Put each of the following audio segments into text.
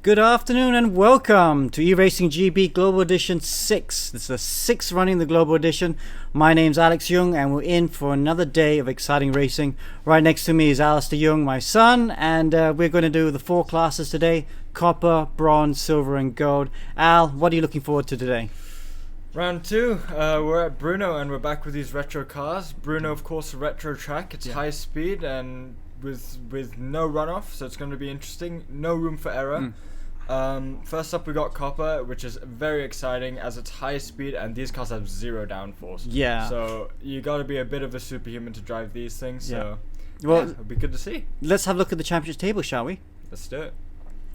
Good afternoon and welcome to eRacing GB Global Edition 6. This is the sixth running the Global Edition. My name's Alex Young and we're in for another day of exciting racing. Right next to me is Alistair Young, my son, and we're going to do the four classes today: copper, bronze, silver and gold. Al, what are you looking forward to today? Round two, we're at Brno and we're back with these retro cars. Brno, of course, a retro track. It's high speed and with no runoff, so it's going to be interesting. No room for error. First up we got copper, which is very exciting as it's high speed and these cars have zero downforce. Yeah. So you got to be a bit of a superhuman to drive these things. So well, it'll be good to see. Let's have a look at the championship table, shall we? Let's do it.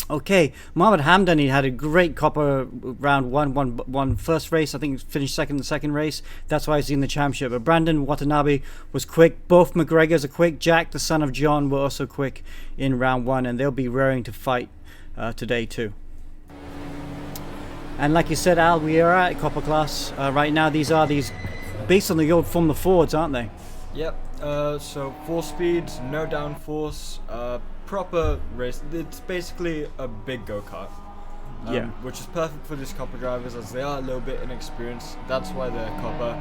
Okay, Mohammed Hamdani had a great copper round one, won first race. I think finished second in the second race. That's why he's in the championship. But Brandon Watanabe was quick. Both McGregors are quick. Jack, the son of John, were also quick in round one, and they'll be raring to fight today too. And like you said, Al, we are at copper class right now. These are based on the old Formula Fords, aren't they? Yep. So 4 speeds, no downforce, proper race. It's basically a big go-kart. Which is perfect for these copper drivers as they are a little bit inexperienced. That's why they're copper.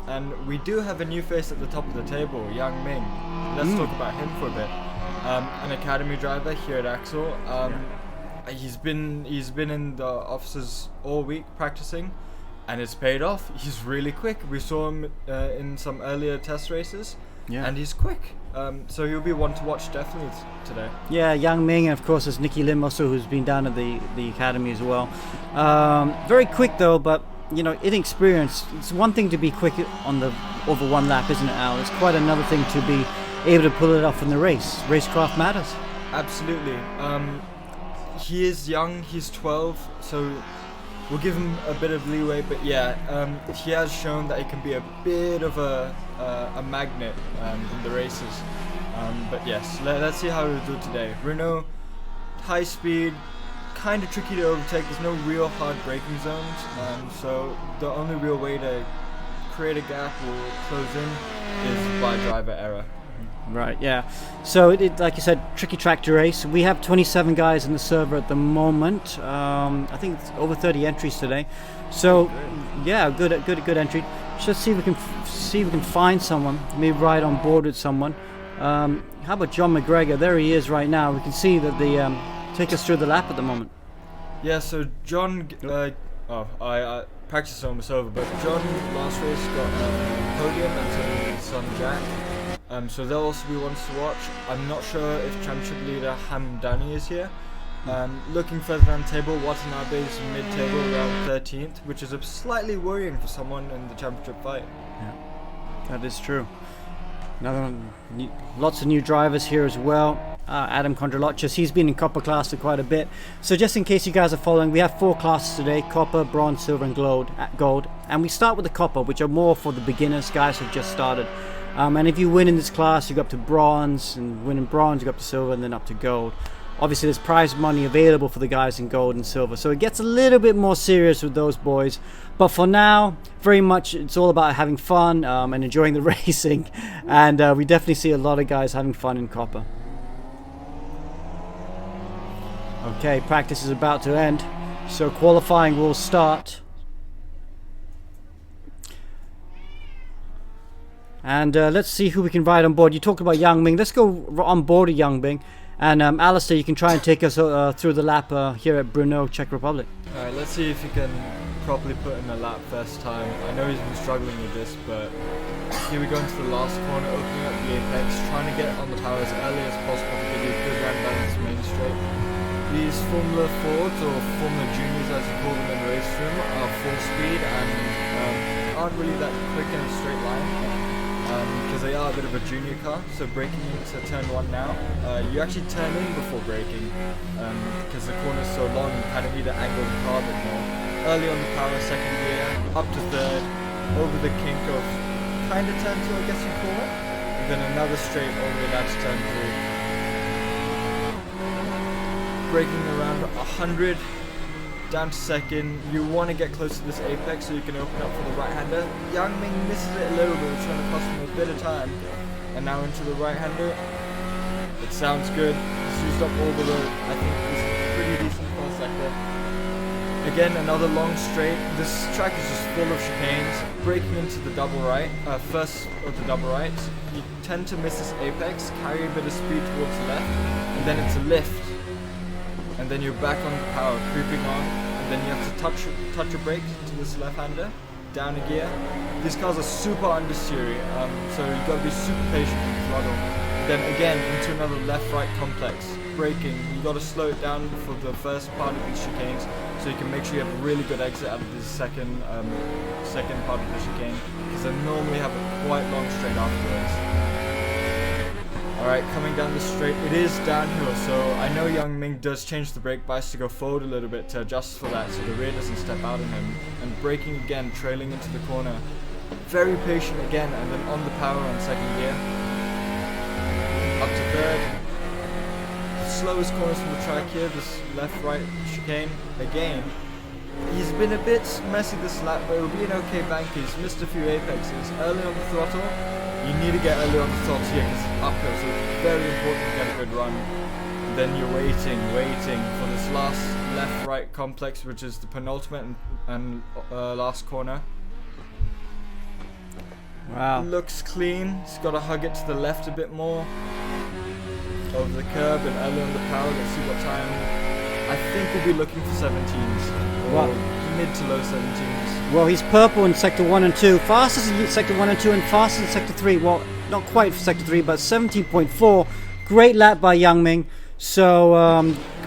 And we do have a new face at the top of the table, Yang Ming. Let's talk about him for a bit. An academy driver here at Axel. He's been in the offices all week practicing, and it's paid off. He's really quick. We saw him in some earlier test races, and he's quick. So he'll be one to watch definitely today. Yeah, Yang Ming, and of course there's Nicky Lim also, who's been down at the academy as well. Very quick though, but you know, inexperienced. It's one thing to be quick on the over one lap, isn't it, Al? It's quite another thing to be able to pull it off in the race. Racecraft matters. Absolutely. He is young, he's 12, so we'll give him a bit of leeway, but he has shown that he can be a bit of a magnet in the races. But yes, let's see how he'll do today. Renault, high speed, kind of tricky to overtake. There's no real hard braking zones, so the only real way to create a gap or close in is by driver error. Right, yeah. So it like you said, tricky track to race. We have 27 guys in the server at the moment. I think it's over 30 entries today. So yeah, good entry. Let's see if we can find someone. Maybe ride on board with someone. How about John McGregor? There he is right now. We can see that the take us through the lap at the moment. Yeah. So John, I practiced almost over, but John last race got a podium and his son Jack. So they'll also be ones to watch. I'm not sure if championship leader Hamdani is here. Looking further down the table, Watanabe is mid-table around 13th, which is slightly worrying for someone in the championship fight. Yeah, that is true. Lots of new drivers here as well. Adam Kondralachis, he's been in copper class for quite a bit. So just in case you guys are following, we have 4 classes today: copper, bronze, silver and gold. And we start with the copper, which are more for the beginners, guys who've just started. And if you win in this class, you go up to bronze, and win in bronze, you go up to silver, and then up to gold. Obviously, there's prize money available for the guys in gold and silver, so it gets a little bit more serious with those boys. But for now, very much, it's all about having fun and enjoying the racing, and we definitely see a lot of guys having fun in copper. Okay, practice is about to end, so qualifying will start. And let's see who we can ride on board. You talked about Yang Ming. Let's go on board of Yang Ming. And Alistair, you can try and take us through the lap here at Brno, Czech Republic. Alright, let's see if he can properly put in a lap first time. I know he's been struggling with this, but here we go into the last corner, opening up the apex, trying to get on the power as early as possible to give you a good round balance main straight. These Formula Fords, or Formula Juniors as you call them in RaceRoom, are full speed and aren't really that quick in a straight line. Because they are a bit of a junior car, so braking into turn 1 now, you actually turn in before braking, because the corner is so long, you kind of need to angle the car a bit more. Early on the power, second gear, up to third, over the kink of kind of turn 2, I guess you call it, and then another straight all the way down to turn 3. Braking around 100, down to second. You want to get close to this apex so you can open up for the right-hander. Yang Ming misses it a little bit, trying to cost him a bit of time. And now into the right-hander. It sounds good. He's used up all the road. I think he's pretty decent first sector. Again, another long straight. This track is just full of chicanes. Braking into the double right, first of the double right, you tend to miss this apex, carry a bit of speed towards the left, and then it's a lift. And then you're back on the power, creeping on, and then you have to touch a brake to this left-hander, down a gear. These cars are super understeery, so you've got to be super patient with the throttle. Then again, into another left-right complex. Braking, you've got to slow it down for the first part of these chicanes, so you can make sure you have a really good exit out of this second part of the chicane, because they normally have a quite long straight afterwards. Alright, coming down the straight, it is downhill, so I know Yang Ming does change the brake bias to go forward a little bit to adjust for that, so the rear doesn't step out on him. And braking again, trailing into the corner. Very patient again, and then on the power on second gear. Up to third. Slowest corners from the track here, this left-right chicane. Again, he's been a bit messy this lap, but it'll be an okay bank. He's missed a few apexes. Early on the throttle. You need to get early on the throttle here because it's uphill, so it's very important to get a good run. And then you're waiting for this last left-right complex, which is the penultimate and last corner. Wow. Looks clean. It's got to hug it to the left a bit more. Over the curb and early on the power. Let's see what time. I think we'll be looking for 17s. Or mid to low 17s. Well, he's purple in sector 1 and 2, fastest in sector 1 and 2, and fastest in sector 3. Well, not quite for sector 3, but 17.4. Great lap by Yang Ming. So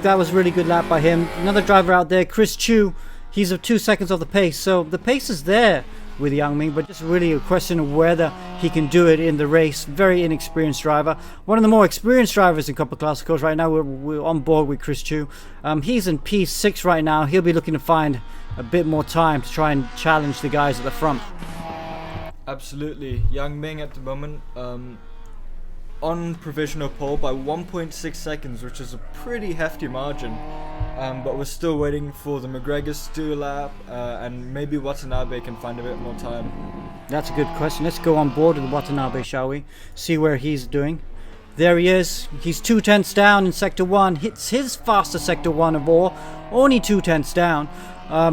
that was really good lap by him. Another driver out there, Chris Chu. He's 2 seconds off the pace. So the pace is there with Yang Ming, but just really a question of whether he can do it in the race. Very inexperienced driver. One of the more experienced drivers in Copper Classicals right now. We're on board with Chris Chu. He's in P6 right now. He'll be looking to find a bit more time to try and challenge the guys at the front. Absolutely. Yang Ming at the moment on provisional pole by 1.6 seconds, which is a pretty hefty margin. But we're still waiting for the McGregors to do a lap, and maybe Watanabe can find a bit more time. That's a good question. Let's go on board with Watanabe, shall we? See where he's doing. There he is. He's 2 tenths down in sector 1. Hits his fastest sector 1 of all. Only 2 tenths down.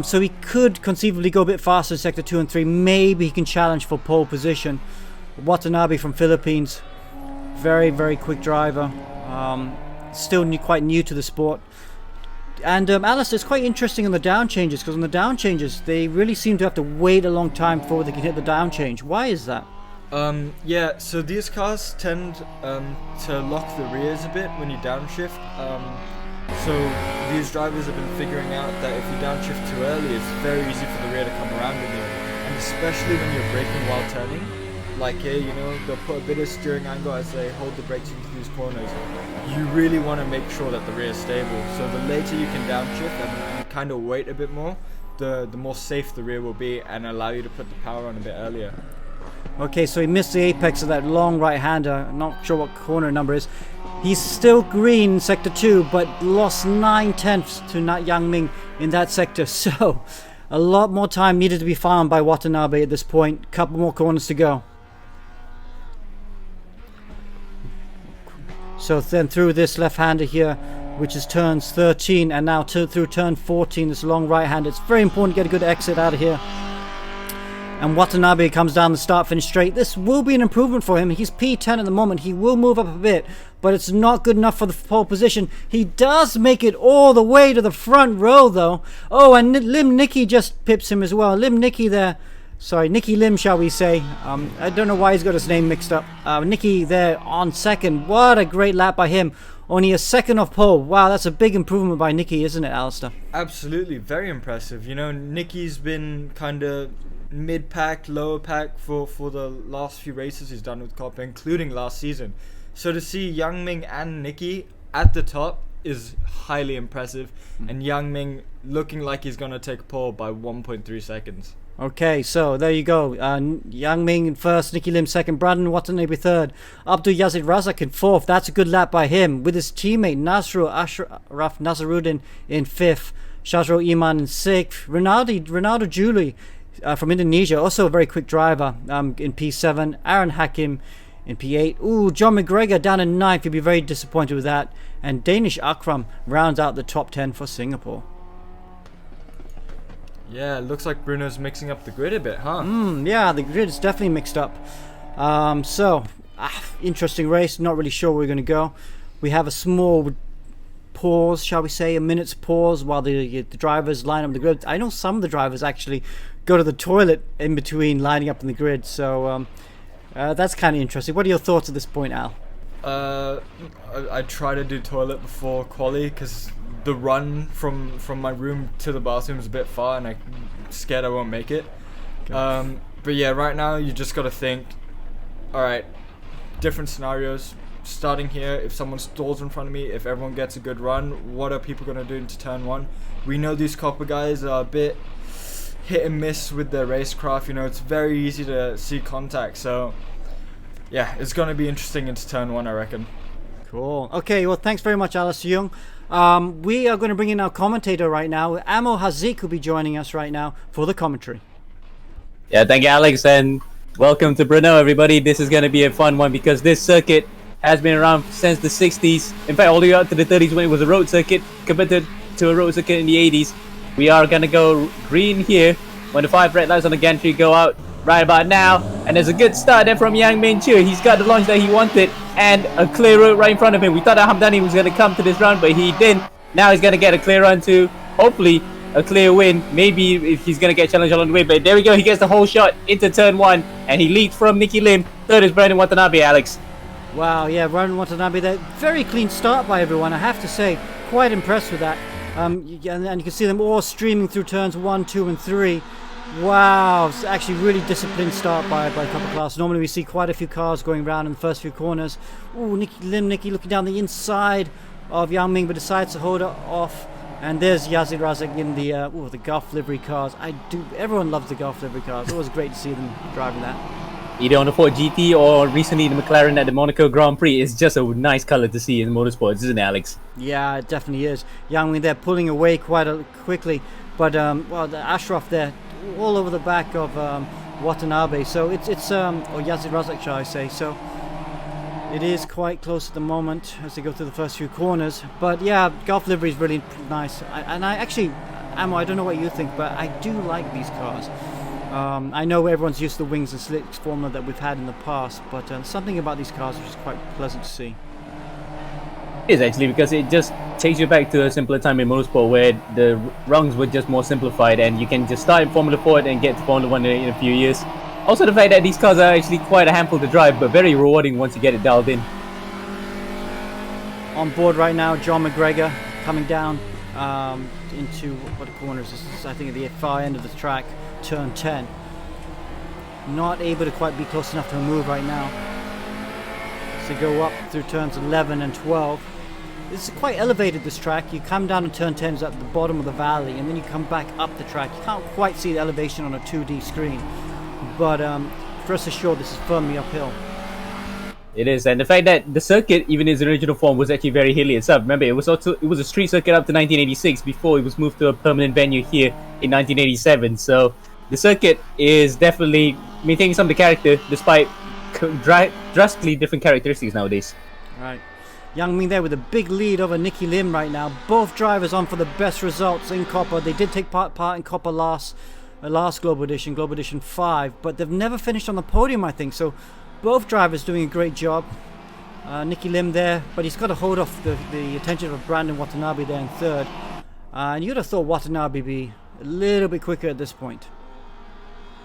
So he could conceivably go a bit faster in sector 2 and 3. Maybe he can challenge for pole position. Watanabe from Philippines. Very, very quick driver. Still quite new to the sport. And Alistair, it's quite interesting on the down changes, because on the down changes they really seem to have to wait a long time before they can hit the down change. Why is that? Yeah, so these cars tend to lock the rears a bit when you downshift. So these drivers have been figuring out that if you downshift too early, it's very easy for the rear to come around in you. And especially when you're braking while turning. Like here, you know, they'll put a bit of steering angle as they hold the brakes into these corners. You really want to make sure that the rear is stable. So the later you can downshift and kind of wait a bit more, the more safe the rear will be and allow you to put the power on a bit earlier. Okay, so he missed the apex of that long right-hander. Not sure what corner number is. He's still green in sector 2, but lost 9 tenths to Yang Ming in that sector. So a lot more time needed to be found by Watanabe at this point. Couple more corners to go. So then through this left-hander here, which is turns 13, and now through turn 14, this long right-hander. It's very important to get a good exit out of here. And Watanabe comes down the start-finish straight. This will be an improvement for him. He's P10 at the moment. He will move up a bit, but it's not good enough for the pole position. He does make it all the way to the front row, though. Oh, and Nicky just pips him as well. Nicky there. Sorry, Nicky Lim, shall we say. I don't know why he's got his name mixed up. Nicky there on second. What a great lap by him. Only a second off pole. Wow, that's a big improvement by Nicky, isn't it, Alistair? Absolutely, very impressive. You know, Nicky's been kind of mid-pack, lower pack for the last few races he's done with Copper, including last season. So to see Yang Ming and Nicky at the top is highly impressive. And Yang Ming looking like he's going to take pole by 1.3 seconds. Okay, so there you go. Yang Ming in first, Nicky Lim second, Brandon Watanabe third, Abdul Yazid Razak in fourth. That's a good lap by him, with his teammate Nasrul Ashraf Nazaruddin in fifth, Shazro Iman in sixth, Ronaldo Julie from Indonesia, also a very quick driver, in P7, Aaron Hakim in P8. Ooh, John McGregor down in 9th. You'll be very disappointed with that. And Danish Ahram rounds out the top 10 for Singapore. Yeah, it looks like Bruno's mixing up the grid a bit, huh? Yeah, the grid is definitely mixed up. Interesting race. Not really sure where we're going to go. We have a small pause, shall we say, a minute's pause while the drivers line up the grid. I know some of the drivers actually go to the toilet in between lining up in the grid, so that's kind of interesting. What are your thoughts at this point, Al? I try to do toilet before quali because the run from my room to the bathroom is a bit far and I'm scared I won't make it. Okay. But yeah, right now you just got to think, alright, different scenarios. Starting here, if someone stalls in front of me, if everyone gets a good run, what are people going to do into turn 1? We know these copper guys are a bit hit and miss with their racecraft, you know, it's very easy to see contact, so yeah, it's going to be interesting into turn 1, I reckon. Cool. Okay, well, thanks very much, Alice Young. We are going to bring in our commentator right now. Amo Hazik will be joining us right now for the commentary. Yeah, thank you, Alex, and welcome to Brno, everybody. This is going to be a fun one because this circuit has been around since the 60s. In fact, all the way up to the 30s when it was a road circuit, compared to a road circuit in the 80s. We are going to go green here when the 5 red lights on the gantry go out right about now. And there's a good start there from Yang Ming too. He's got the launch that he wanted and a clear road right in front of him. We thought that Hamdani was going to come to this round, but he didn't. Now he's going to get a clear run to, hopefully, a clear win. Maybe if he's going to get challenged along the way, but there we go. He gets the whole shot into turn 1 and he leads from Nicky Lim. Third is Brandon Watanabe, Alex. Wow, yeah, Brandon Watanabe there. Very clean start by everyone, I have to say. Quite impressed with that. And you can see them all streaming through turns 1, 2 and 3. Wow, it's actually really disciplined start by Copper Class. Normally we see quite a few cars going around in the first few corners. Ooh, Nicky looking down the inside of Yang Ming, but decides to hold it off. And there's Yazid Razak in the Gulf livery cars. Everyone loves the Gulf livery cars. Always great to see them driving that. Either on the Ford GT or recently the McLaren at the Monaco Grand Prix. It's just a nice color to see in motorsports, isn't it, Alex? Yeah, it definitely is. Yang Ming there pulling away quite quickly, but the Ashraf there all over the back of Watanabe. So it's or Yazid Razak, shall I say? So it is quite close at the moment as they go through the first few corners. But yeah, Gulf livery is really nice. I actually, Amo, I don't know what you think, but I do like these cars. I know everyone's used to the wings and slicks formula that we've had in the past, but something about these cars which is quite pleasant to see. It is actually, because it just takes you back to a simpler time in motorsport where the rungs were just more simplified and you can just start in Formula Ford and get to Formula 1 in a few years. Also the fact that these cars are actually quite a handful to drive, but very rewarding once you get it dialed in. On board right now, John McGregor coming down into what corners this is, I think at the far end of the track, turn 10. Not able to quite be close enough to move right now. So go up through turns 11 and 12. This is quite elevated, this track. You come down and turn 10 is at the bottom of the valley, and then you come back up the track. You can't quite see the elevation on a 2D screen, but rest assured this is firmly uphill. It is, and the fact that the circuit, even in its original form, was actually very hilly itself. Remember, it was a street circuit up to 1986 before it was moved to a permanent venue here in 1987. So the circuit is definitely maintaining some of the character despite drastically different characteristics nowadays. Right. Yang Ming there with a big lead over Nicky Lim right now. Both drivers on for the best results in Copper. They did take part in Copper last Global Edition 5, but they've never finished on the podium, I think. So both drivers doing a great job. Nicky Lim there, but he's got to hold off the attention of Brandon Watanabe there in third. And you'd have thought Watanabe be a little bit quicker at this point.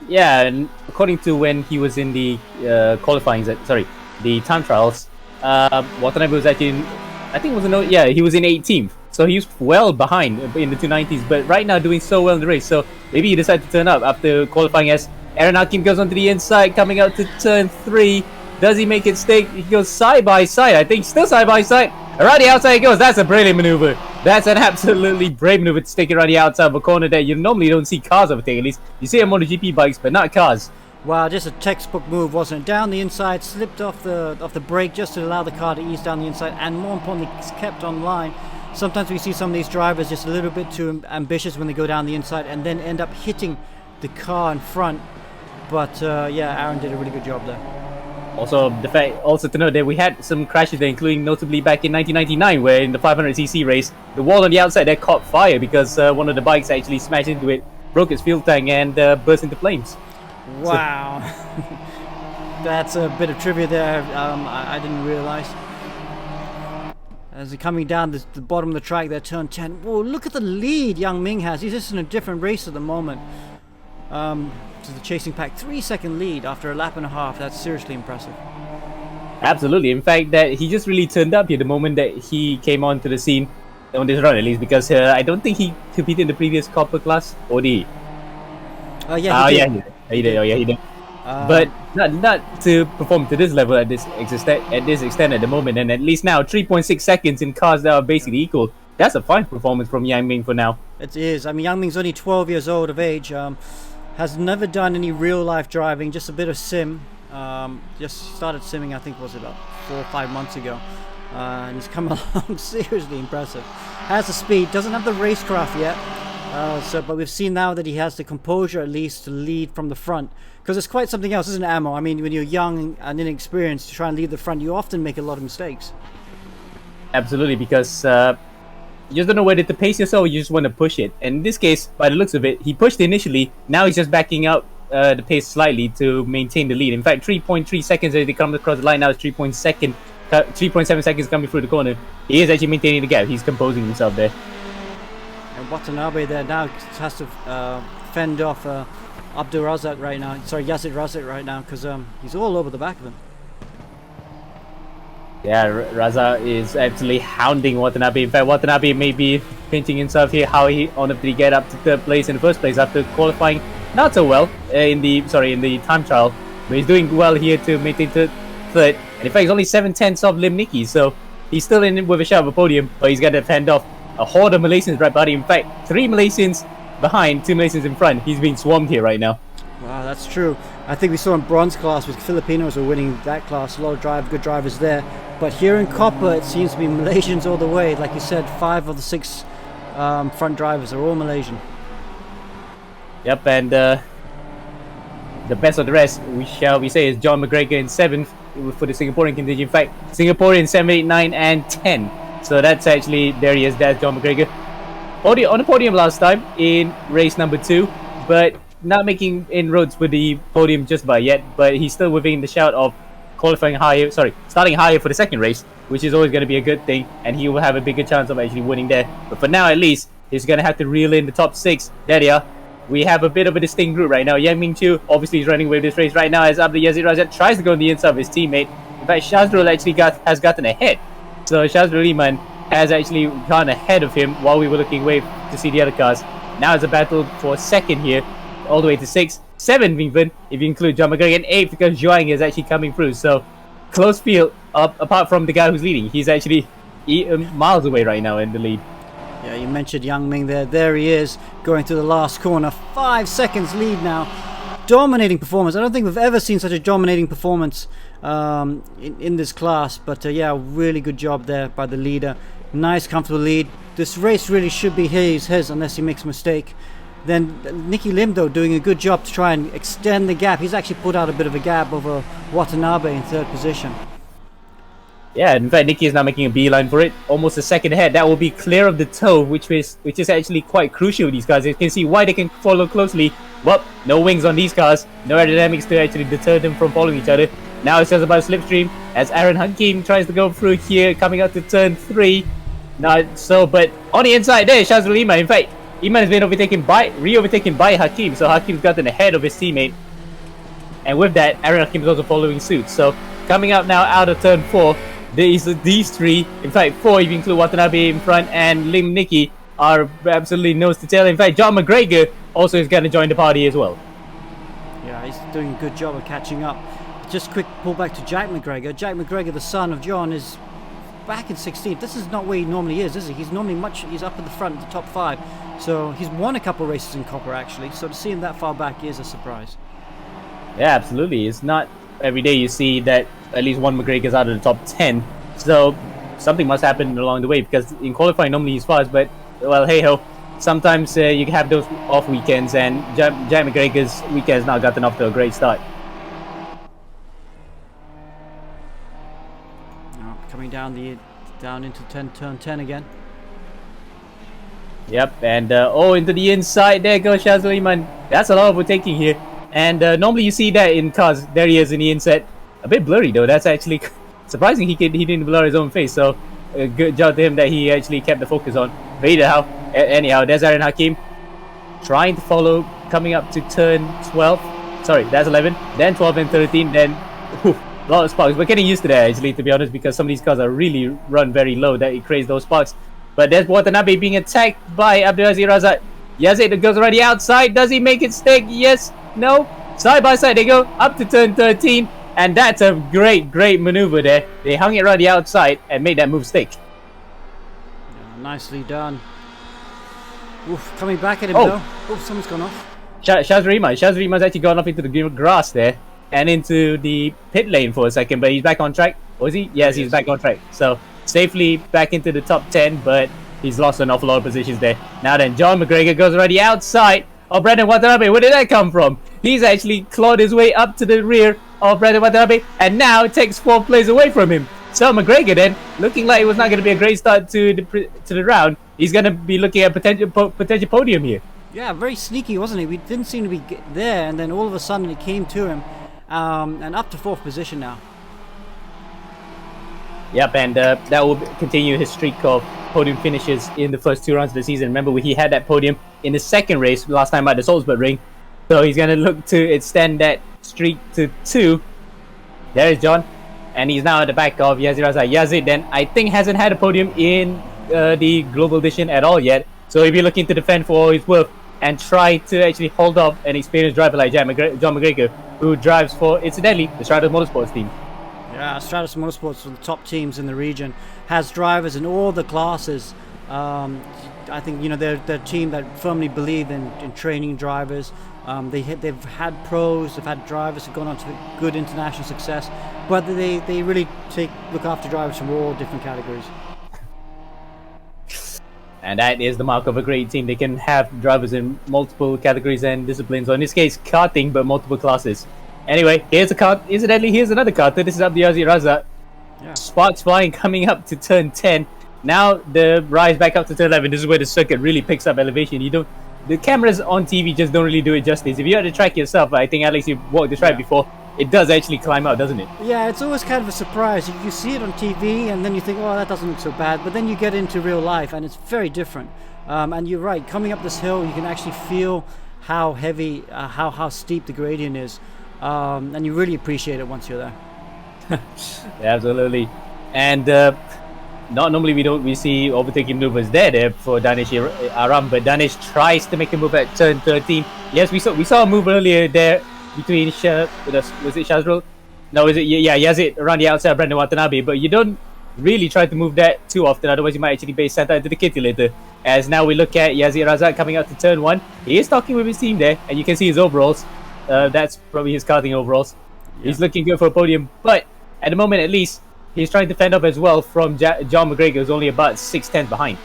Yeah, and according to when he was in the the time trials, Watanabe was actually he was in 18th, so he was well behind in the 290s, but right now doing so well in the race, so maybe he decided to turn up after qualifying as Hakim goes onto the inside, coming out to turn 3. Does he make it stick? He goes side by side, I think, still side by side. Around the outside he goes. That's a brilliant maneuver. That's an absolutely brave maneuver to stick it around the outside of a corner that you normally don't see cars overtake. At least you see them on the GP bikes, but not cars. Wow, just a textbook move, wasn't it? Down the inside, slipped off the brake just to allow the car to ease down the inside, and more importantly, kept on line. Sometimes we see some of these drivers just a little bit too ambitious when they go down the inside and then end up hitting the car in front. But yeah, Aaron did a really good job there. Also, the fact also to note that we had some crashes there, including notably back in 1999, where in the 500cc race, the wall on the outside there caught fire because one of the bikes actually smashed into it, broke its fuel tank, and burst into flames. Wow. That's a bit of trivia there. I didn't realize. As they're coming down the bottom of the track there, turn 10. Whoa, look at the lead Yang Ming has. He's just in a different race at the moment. To the chasing pack, 3-second lead after a lap and a half. That's seriously impressive. Absolutely. In fact, that he just really turned up here the moment that he came onto the scene on this run, at least, because I don't think he competed in the previous copper class, or did he? Yeah, he did. He did. Oh, yeah, he did. But not to perform to this level at this extent at the moment, and at least now 3.6 seconds in cars that are basically equal. That's a fine performance from Yang Ming for now. It is. I mean, Yang Ming's only 12 years old of age. Has never done any real life driving, just a bit of sim. Just started simming, I think was about 4 or 5 months ago. And he's come along seriously impressive. Has the speed, doesn't have the racecraft yet. But we've seen now that he has the composure at least to lead from the front. Because it's quite something else, isn't it, Ammo? I mean, when you're young and inexperienced to try and lead the front, you often make a lot of mistakes. Absolutely, because you just don't know whether to pace yourself or you just want to push it. And in this case, by the looks of it, he pushed initially. Now he's just backing out the pace slightly to maintain the lead. In fact, 3.3 seconds as they come across the line. Now it's 3.7 seconds coming through the corner. He is actually maintaining the gap. He's composing himself there. And Watanabe there now has to fend off Abdul Razak right now. Sorry, Yazid Razak right now, because he's all over the back of him. Yeah, Raza is absolutely hounding Watanabe. In fact, Watanabe may be pinching himself here. How on did he get up to third place in the first place after qualifying not so well in the time trial, but he's doing well here to maintain third. And in fact, he's only 7/10 of Lim Nicky, so he's still in with a shot of a podium, but he's got to fend off a horde of Malaysians right behind him. In fact, 3 Malaysians behind, 2 Malaysians in front. He's being swarmed here right now. Wow, that's true. I think we saw in bronze class with Filipinos were winning that class. A lot of good drivers there. But here in copper, it seems to be Malaysians all the way. Like you said, 5 of the 6 front drivers are all Malaysian. Yep, and the best of the rest, shall we say, is John McGregor in 7th for the Singaporean contingent. In fact, Singaporean 7, 8, 9, and 10. So that's actually, there he is, that's John McGregor. On the podium last time in race number 2, but not making inroads with the podium just by yet, but he's still within the shout of starting higher for the second race, which is always going to be a good thing, and he will have a bigger chance of actually winning there. But for now, at least, he's going to have to reel in the top 6. There they are. We have a bit of a distinct group right now. Yang Ming Chu obviously is running with this race right now as Abdul Yazid Razak tries to go on the inside of his teammate. In fact, Shazrul actually has gotten ahead. So Shazrul Iman has actually gone ahead of him while we were looking away to see the other cars. Now it's a battle for second here, all the way to 6, 7 even, if you include John McGregor, and 8 because Zhuang is actually coming through. So close field, apart from the guy who's leading. He's actually miles away right now in the lead. Yeah, you mentioned Yang Ming there. There he is, going through the last corner. 5 seconds lead now. Dominating performance. I don't think we've ever seen such a dominating performance in this class. But yeah, really good job there by the leader. Nice, comfortable lead. This race really should be his unless he makes a mistake. Then Nicky Lim, though, doing a good job to try and extend the gap. He's actually put out a bit of a gap over Watanabe in 3rd position. Yeah, in fact, Nicky is now making a beeline for it. Almost a second ahead. That will be clear of the toe, which is actually quite crucial with these cars. You can see why they can follow closely. Well, no wings on these cars. No aerodynamics to actually deter them from following each other. Now it's just about slipstream as Hakim tries to go through here, coming out to turn 3. Not so, but on the inside there, Shazrul Iman. In fact, Iman has been overtaken by Hakim, so Hakim's gotten ahead of his teammate. And with that, Hakim is also following suit. So coming up now out of turn 4, these 3, in fact 4 if you include Watanabe in front and Lim Nicky, are absolutely nose to tail. In fact, John McGregor also is going to join the party as well. Yeah, he's doing a good job of catching up. Just quick pull back to Jack McGregor. Jack McGregor, the son of John, is back in 16th. This is not where he normally is he? He's normally he's up at the front, the top 5. So he's won a couple of races in copper actually. So to see him that far back is a surprise. Yeah, absolutely. It's not every day you see that at least one McGregor's out of the top 10. So something must happen along the way, because in qualifying normally he's fast, but well, hey ho. Sometimes you can have those off weekends, and Jack McGregor's weekend has not gotten off to a great start. coming down into turn 10 again. Yep, and into the inside. There goes Shazwell, man. That's a lot of overtaking here. And normally you see that in cars. There he is in the inset. A bit blurry though. That's actually surprising. He didn't blur his own face. So good job to him that he actually kept the focus on. But anyhow, there's Aaron Hakim trying to follow, coming up to turn 12. Sorry, that's 11. Then 12 and 13. Then a lot of sparks. We're getting used to that actually, to be honest, because some of these cars are really run very low that it creates those sparks. But there's Watanabe being attacked by Abdul Yazid Razak. Yazid goes already outside. Does he make it stick? Yes. No. Side by side they go up to turn 13. And that's a great maneuver there. They hung it around the outside and made that move stick. Yeah, nicely done. Oof, coming back at him though. Oh, someone's gone off. Shazriman's actually gone off into the grass there and into the pit lane for a second, but he's back on track. Was he? Yes, he's back on track. So safely back into the top 10, but he's lost an awful lot of positions there. Now then, John McGregor goes already outside of Brandon Watanabe. Where did that come from? He's actually clawed his way up to the rear of Brandon Watanabe and now takes 4 plays away from him. So McGregor then, looking like it was not going to be a great start to the round, he's going to be looking at potential podium here. Yeah, very sneaky, wasn't he? We didn't seem to be there, and then all of a sudden it came to him, and up to 4th position now. Yep, and that will continue his streak of podium finishes in the first 2 rounds of the season. Remember, he had that podium in the second race last time at the Salzburg Ring, so he's going to look to extend that streak to 2. There is John, and he's now at the back of Yazid Razak. Yazid then, I think, hasn't had a podium in the Global Edition at all yet, so he'll be looking to defend for all he's worth and try to actually hold off an experienced driver like John McGregor, who drives for, incidentally, the Stratos Motorsports team. Yeah, Stratos Motorsports, one of the top teams in the region, has drivers in all the classes. I think they're a team that firmly believe in training drivers. They've had pros, they've had drivers who've gone on to good international success, but they really look after drivers from all different categories. And that is the mark of a great team. They can have drivers in multiple categories and disciplines. So in this case, karting, but multiple classes. Anyway, here's a kart. Incidentally, here's another karter. This is Abdul Yazid Razak. Yeah. Sparks flying, coming up to turn 10. Now the rise back up to turn 11. This is where the circuit really picks up elevation. The cameras on TV just don't really do it justice. If you had to track yourself, I think Alex, you've walked the track before. It does actually climb out, doesn't it? Yeah, it's always kind of a surprise. You see it on TV and then you think, oh, that doesn't look so bad. But then you get into real life and it's very different. And you're right, coming up this hill, you can actually feel how heavy, how steep the gradient is. And you really appreciate it once you're there. Yeah, absolutely. And not normally we see overtaking maneuvers there for Danish Ahram, but Danish tries to make a move at turn 13. Yes, we saw a move earlier there between was it Shazrul? No, Yazid around the outside of Brandon Watanabe, but you don't really try to move that too often, otherwise you might actually base Santa into the kitty later. As now we look at Yazid Razak coming out to turn 1. He is talking with his team there, and you can see his overalls. That's probably his karting overalls. Yeah. He's looking good for a podium, but at the moment at least, he's trying to fend up as well from John McGregor, who's only about 6/10 behind.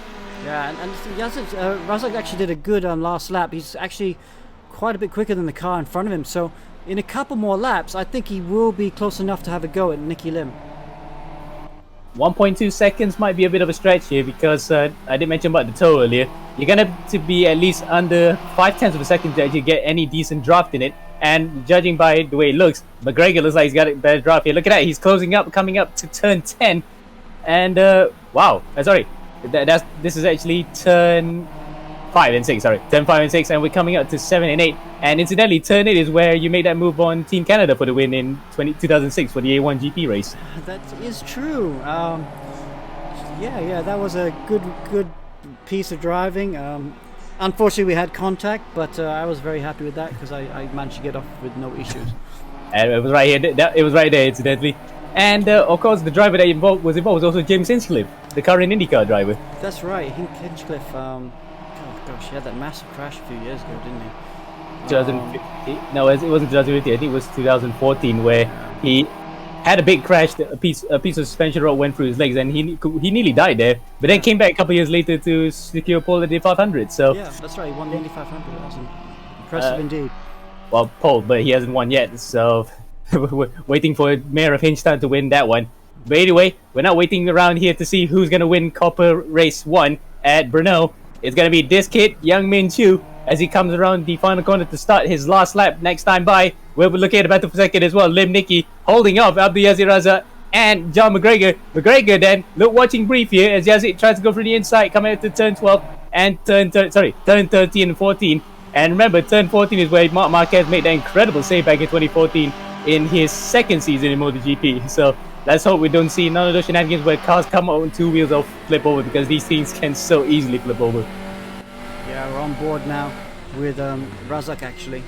Yeah, and Yazid Razak actually did a good last lap. He's actually quite a bit quicker than the car in front of him, so in a couple more laps I think he will be close enough to have a go at Nicky Lim. 1.2 seconds might be a bit of a stretch here because I did mention about the toe earlier. You're going to have to be at least under 0.5 of a second to actually get any decent draft in it, and judging by the way it looks, McGregor looks like he's got a better draft here. Look at that, he's closing up, coming up to turn 10, and wow, sorry, this is actually turn 5 and 6, sorry. Turn 5 and 6, and we're coming up to 7 and 8. And incidentally, turn 8 is where you made that move on Team Canada for the win in 2006 for the A1 GP race. That is true. Yeah, that was a good piece of driving. Unfortunately, we had contact, but I was very happy with that because I managed to get off with no issues. And it was right here. It was right there, incidentally. And of course, the driver that was involved was also James Hinchcliffe, the current IndyCar driver. That's right, Hinchcliffe. Gosh, he had that massive crash a few years ago, didn't he? 2015? No, it wasn't 2015. I think it was 2014, where he had a big crash. A piece of suspension rod went through his legs, and he nearly died there. But then came back a couple of years later to secure pole at the 500. So yeah, that's right. He won the Indy 500. That was impressive indeed. Well, pole, but he hasn't won yet. So we're waiting for Mayor of Hinchtown to win that one. But anyway, we're not waiting around here to see who's gonna win Copper Race 1 at Brno. It's gonna be this kid, Yang Ming as he comes around the final corner to start his last lap next time by. We'll be looking at the battle for second as well. Lim Nicky holding off Abdul Yazid Razak and John McGregor. McGregor then watching brief here as Yazid tries to go through the inside, coming out to turn 12 and turn 13 and 14. And remember, turn 14 is where Marc Marquez made that incredible save back in 2014 in his second season in MotoGP. So let's hope we don't see none of those shenanigans where cars come out on two wheels or flip over, because these things can so easily flip over. Yeah, we're on board now with Razak actually.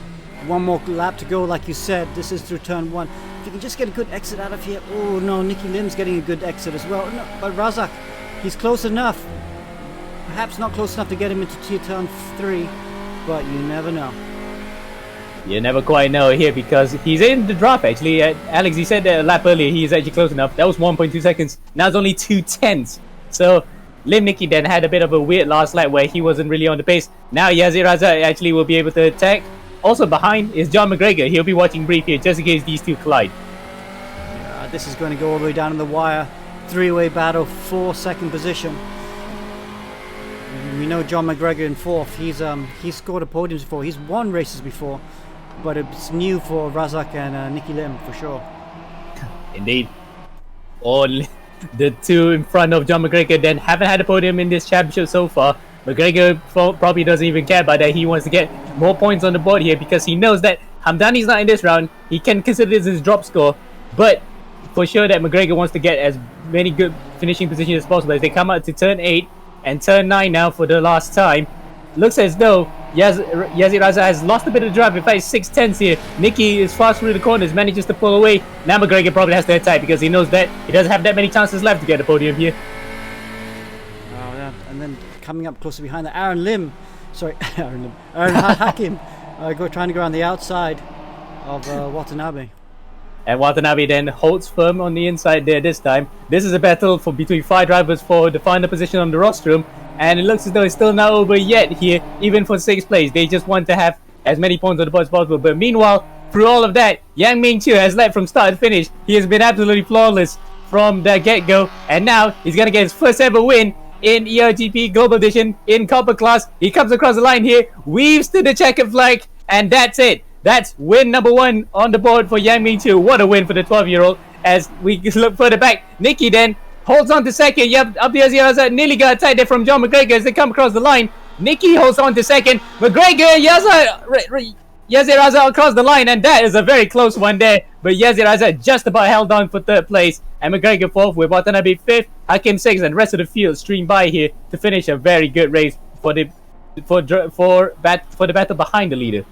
One more lap to go, like you said. This is through turn 1. If you can just get a good exit out of here. Oh no, Nicky Lim's getting a good exit as well. No, but Razak, he's close enough. Perhaps not close enough to get him into turn 3, but you never know. You never quite know here because he's in the drop actually. Alex, he said a lap earlier he's actually close enough. That was 1.2 seconds. Now it's only 2/10. So Lim Nicky then had a bit of a weird last lap where he wasn't really on the pace. Now Yazid Razak actually will be able to attack. Also behind is John McGregor. He'll be watching brief here just in case these two collide. Yeah, this is going to go all the way down to the wire. Three-way battle for second position. We know John McGregor in fourth. He's scored a podium before. He's won races before, but it's new for Razak and Nicky Lim for sure. Indeed. All the two in front of John McGregor then haven't had a podium in this championship so far. McGregor probably doesn't even care about that. He wants to get more points on the board here because he knows that Hamdani's not in this round. He can consider this his drop score, but for sure that McGregor wants to get as many good finishing positions as possible as they come out to turn 8 and turn 9 now for the last time. Looks as though Yazid Razak has lost a bit of drive. In fact, 6/10 here. Nicky is fast through the corners, manages to pull away. Now McGregor probably has to attack because he knows that he doesn't have that many chances left to get a podium here. Oh yeah, and then coming up closer behind that, Aaron Hakim, trying to go around the outside of Watanabe. And Watanabe then holds firm on the inside there this time. This is a battle between 5 drivers for the final position on the rostrum. And it looks as though it's still not over yet here, even for 6th place. They just want to have as many points on the board as possible. But meanwhile, through all of that, Yang Ming has led from start to finish. He has been absolutely flawless from the get-go. And now he's going to get his first ever win in ERGP Global Edition in Copper class. He comes across the line here, weaves to the checkered flag, and that's it. That's win number 1 on the board for Yang Ming. What a win for the 12-year-old. As we look further back, Nicky then holds on to second. Yep, Abdul Yazid Razak nearly got a tight there from John McGregor as they come across the line. Nicky holds on to second. McGregor, Yazid Razak across the line, and that is a very close one there. But Yazid Razak just about held on for 3rd place. And McGregor 4th with Watanabe 5th, Hakim 6th, and the rest of the field streamed by here to finish a very good race for the battle behind the leader.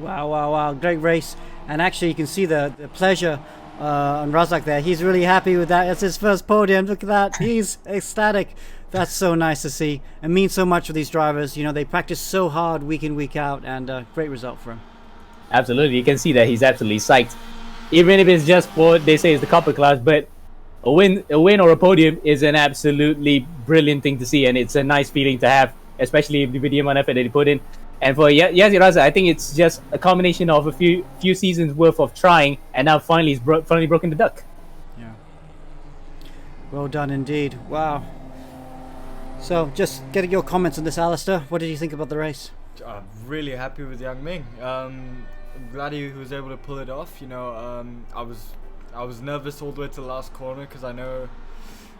Wow, great race. And actually you can see the pleasure on Razak there. He's really happy with that. It's his first podium. Look at that. He's ecstatic. That's so nice to see. It means so much for these drivers. You know, they practice so hard week in, week out, and great result for him. Absolutely. You can see that he's absolutely psyched. Even if it's just for, they say, it's the Copper class, but a win or a podium is an absolutely brilliant thing to see, and it's a nice feeling to have, especially with the amount of effort that he put in. And for Yazid Razak, I think it's just a combination of a few seasons worth of trying, and now finally he's finally broken the duck. Yeah. Well done indeed. Wow. So, just getting your comments on this, Alistair. What did you think about the race? I'm really happy with Yang Ming. I'm glad he was able to pull it off. You know, I was nervous all the way to the last corner because I know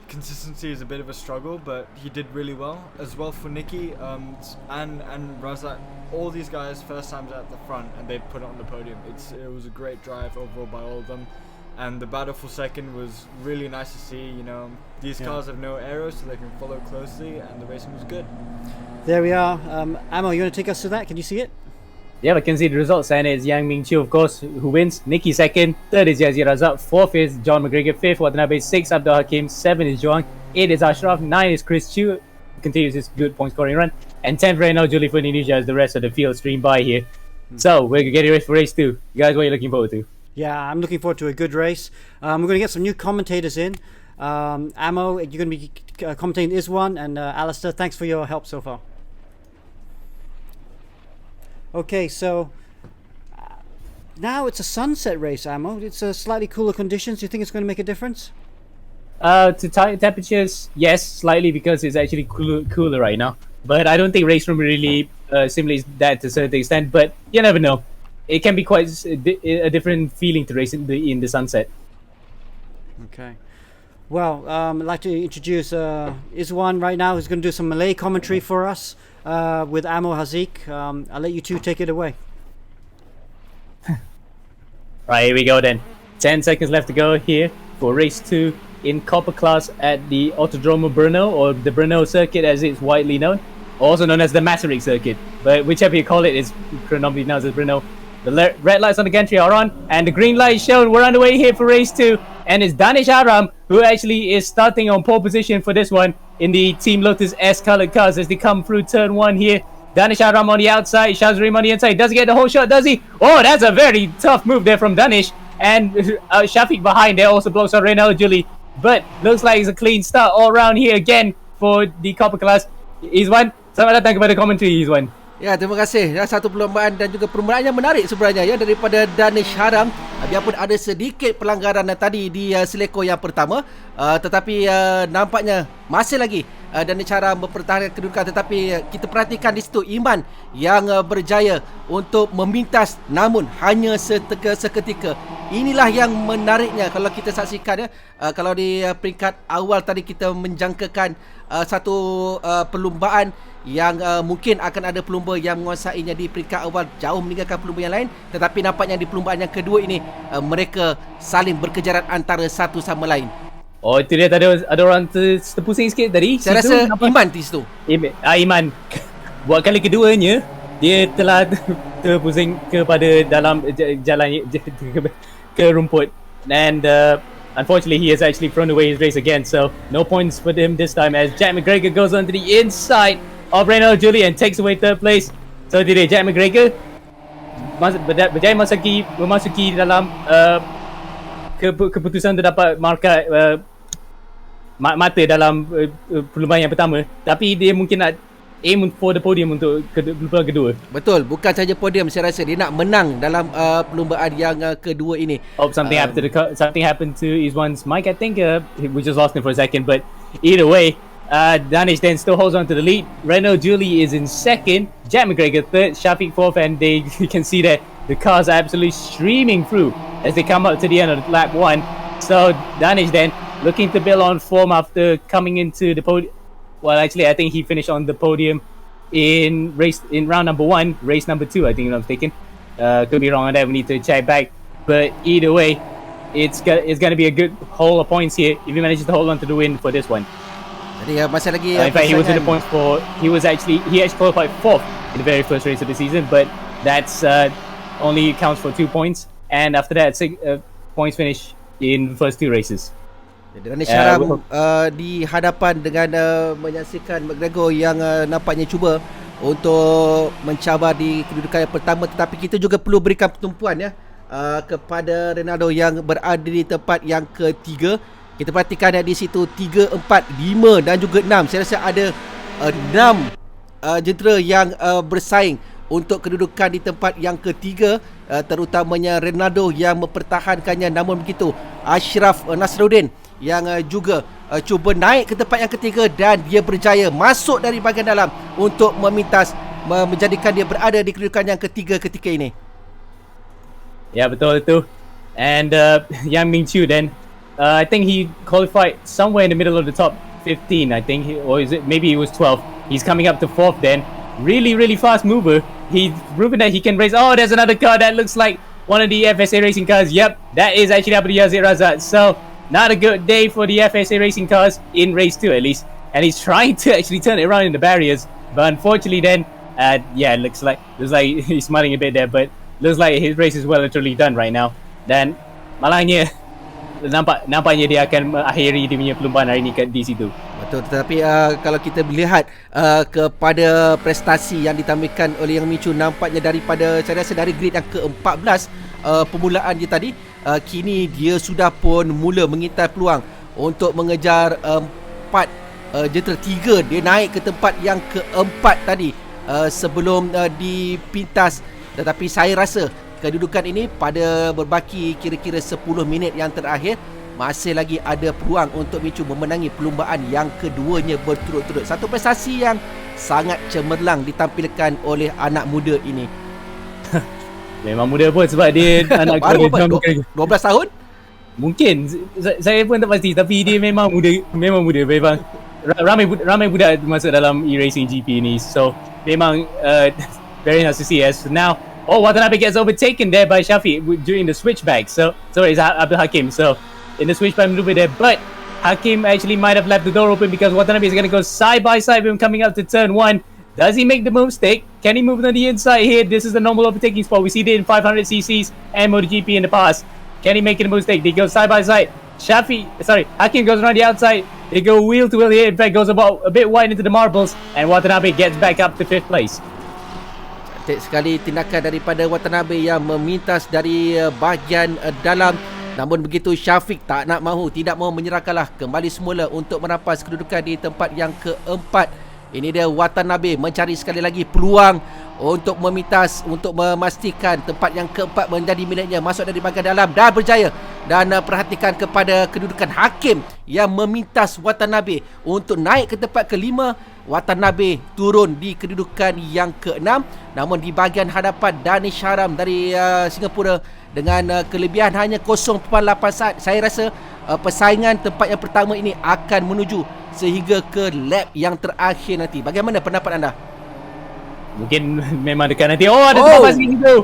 consistency is a bit of a struggle, but he did really well as well for Nicky and Razak. All these guys first times at the front, and they put it on the podium. It was a great drive overall by all of them, and the battle for second was really nice to see. You know, these cars have no aero, so they can follow closely, and the racing was good. There we are. Amo, you want to take us to that? Can you see it? Yeah, I can see the results, and it's Yang Ming, of course, who wins. Nicky 2nd, 3rd is Yazid Razak, 4th is John McGregor, 5th Watanabe, 6th Abdul Hakim, 7th is Zhuang, 8th is Ashraf, 9th is Chris Chu, continues his good point scoring run, and 10th right now Julie for Indonesia as the rest of the field stream by here. So we're getting ready for race 2. You guys, what are you looking forward to? Yeah, I'm looking forward to a good race. We're going to get some new commentators in. Amo, you're going to be commentating this one, and Alistair, thanks for your help so far. Okay, so now it's a sunset race, Ammo. It's a slightly cooler conditions. Do you think it's going to make a difference? Temperatures, yes, slightly, because it's actually cooler right now. But I don't think RaceRoom really simulates that to a certain extent. But you never know. It can be quite a different feeling to race in the sunset. Okay. Well, I'd like to introduce Izwan right now, who's going to do some Malay commentary for us with Amo Hazik. I'll let you two take it away. Right, here we go then. 10 seconds left to go here for race 2 in copper class at the Autodromo Brno, or the Brno circuit as it's widely known, also known as the Masaryk circuit, but whichever you call it is predominantly known as Brno. The red lights on the gantry are on, and the green light shown. We're underway here for race 2, and it's Danish Ahram who actually is starting on pole position for this one in the Team Lotus S colored cars as they come through turn 1 here. Danish Ahram on the outside, Shazrim on the inside. Does he get the whole shot? Does he? Oh, that's a very tough move there from Danish. And Shafiq behind there also blocks on Reynald Julie. But looks like it's a clean start all around here again for the copper class. Izwan, selamat datang kepada commentary, Izwan. Ya, terima kasih. Satu perlombaan dan juga permulaan yang menarik sebenarnya ya daripada Danish Ahram. Biarpun ada sedikit pelanggaran tadi di seleko yang pertama, tetapi nampaknya masih lagi Danish Ahram mempertahankan kedudukan, tetapi kita perhatikan di situ Iman yang berjaya untuk memintas, namun hanya seketika. Inilah yang menariknya kalau kita saksikan ya. Kalau di peringkat awal tadi kita menjangkakan satu perlumbaan yang mungkin akan ada pelumba yang menguasainya di peringkat awal jauh meninggalkan pelumba yang lain, tetapi nampaknya di perlumbaan yang kedua ini mereka saling berkejaran antara satu sama lain. Oh, itu dia, tadi ada orang terpusing sikit tadi. Saya rasa Iman di situ. Iman buat kali keduanya dia telah terpusing kepada dalam jalan ke rumput, and unfortunately he has actually thrown away his race again, so no points for him this time as Jack McGregor goes on to the inside of Reynald Julie and takes away third place. So today Jack McGregor berjaya memasuki dalam keputusan untuk dapat markah mata dalam perlumbaan yang pertama, tapi dia mungkin nak aim for the podium untuk perlumbaan kedua. Betul, bukan saja podium, saya rasa dia nak menang dalam perlumbaan yang kedua ini. Oh, something happened to Izwan's mic, I think. We just lost him for a second, but either way, Danish then still holds on to the lead. Renault Julie is in second, Jack McGregor third, Shafiq fourth, and you can see that the cars are absolutely streaming through as they come up to the end of lap 1. So Danish then looking to build on form after coming into the podium. Well, actually, I think he finished on the podium in round number 1, race number 2, I think, if I'm mistaken. Could be wrong on that. We need to check back. But either way, it's going to be a good haul of points here if he manages to hold on to the win for this one. Jadi masih lagi. In fact, he was in the points for. He actually qualified 4th in the very first race of the season, but that's only counts for 2 points. And after that, 6 points finish in the first 2 races. Danish Ahram di hadapan dengan menyaksikan McGregor yang nampaknya cuba untuk mencabar di kedudukan yang pertama, tetapi kita juga perlu berikan pertumpuan ya kepada Ronaldo yang berada di tempat yang ketiga. Kita perhatikan di situ 3, 4, 5 dan juga 6. Saya rasa ada 6 jentera yang bersaing untuk kedudukan di tempat yang ketiga, terutamanya Ronaldo yang mempertahankannya. Namun begitu, Ashraf Nasruddin yang juga cuba naik ke tempat yang ketiga dan dia berjaya masuk dari bahagian dalam untuk memintas, menjadikan dia berada di kedudukan yang ketiga ketika ini. Ya, betul itu. And Yang Ming then I think he qualified somewhere in the middle of the top 15, I think, or maybe he was 12. He's coming up to 4th then. Really fast mover. He's proven that he can race. Oh, there's another car that looks like one of the FSA racing cars. Yep, that is actually Abdul Yazid Razak. So not a good day for the FSA racing cars in race 2 at least. And he's trying to actually turn it around in the barriers, but unfortunately then, yeah, looks like he's smiling a bit there, but looks like his race is well and truly done right now. Dan malangnya nampaknya dia akan mengakhiri dia punya perlumbaan hari ini di situ. Betul, tetapi kalau kita melihat kepada prestasi yang ditampilkan oleh Yang Ming, nampaknya daripada, saya rasa dari grid yang ke-14 permulaan dia tadi, kini dia sudah pun mula mengintai peluang untuk mengejar 4 jentera 3. Dia naik ke tempat yang ke-4 tadi sebelum dipintas. Tetapi saya rasa kedudukan ini pada berbaki kira-kira 10 minit yang terakhir. Masih lagi ada peluang untuk Micu memenangi perlumbaan yang keduanya berturut-turut. Satu prestasi yang sangat cemerlang ditampilkan oleh anak muda ini. Memang muda pun sebab dia anak Baru kepada apa? 12 tahun? Mungkin saya pun tak pasti, tapi dia memang muda, memang ramai budak masuk dalam eRacing GP ni. So memang very nice to see. As now, Watanabe gets overtaken there by Shafiq during the switchback. So it's Abdul Hakim. So in the switchback maneuver there, but Hakim actually might have left the door open because Watanabe is going to go side by side with him coming up to turn 1. Does he make the mistake? Can he move on the inside here? This is the normal overtaking spot. We see it in 500cc's and MotoGP in the past. Can he make it a mistake? They go side by side. Hakim goes around the outside. They go wheel to wheel here. In fact, goes about a bit wide into the marbles, and Watanabe gets back up to 5th place. Cantik sekali tindakan daripada Watanabe yang memintas dari bahagian dalam. Namun begitu Syafiq tak nak mahu, tidak mahu menyerahkanlah, kembali semula untuk merampas kedudukan di tempat yang keempat. Ini dia Watanabe mencari sekali lagi peluang untuk memintas, untuk memastikan tempat yang keempat menjadi miliknya. Masuk dari bahagian dalam dan berjaya. Dan perhatikan kepada kedudukan Hakim yang memintas Watanabe untuk naik ke tempat kelima. Watanabe turun di kedudukan yang keenam. Namun di bahagian hadapan Danish Ahram dari Singapura dengan kelebihan hanya 0.8 saat. Saya rasa persaingan tempat yang pertama ini akan menuju sehingga ke lap yang terakhir nanti. Bagaimana pendapat anda? Mungkin memang dekat nanti. Ada tempat sikit tu.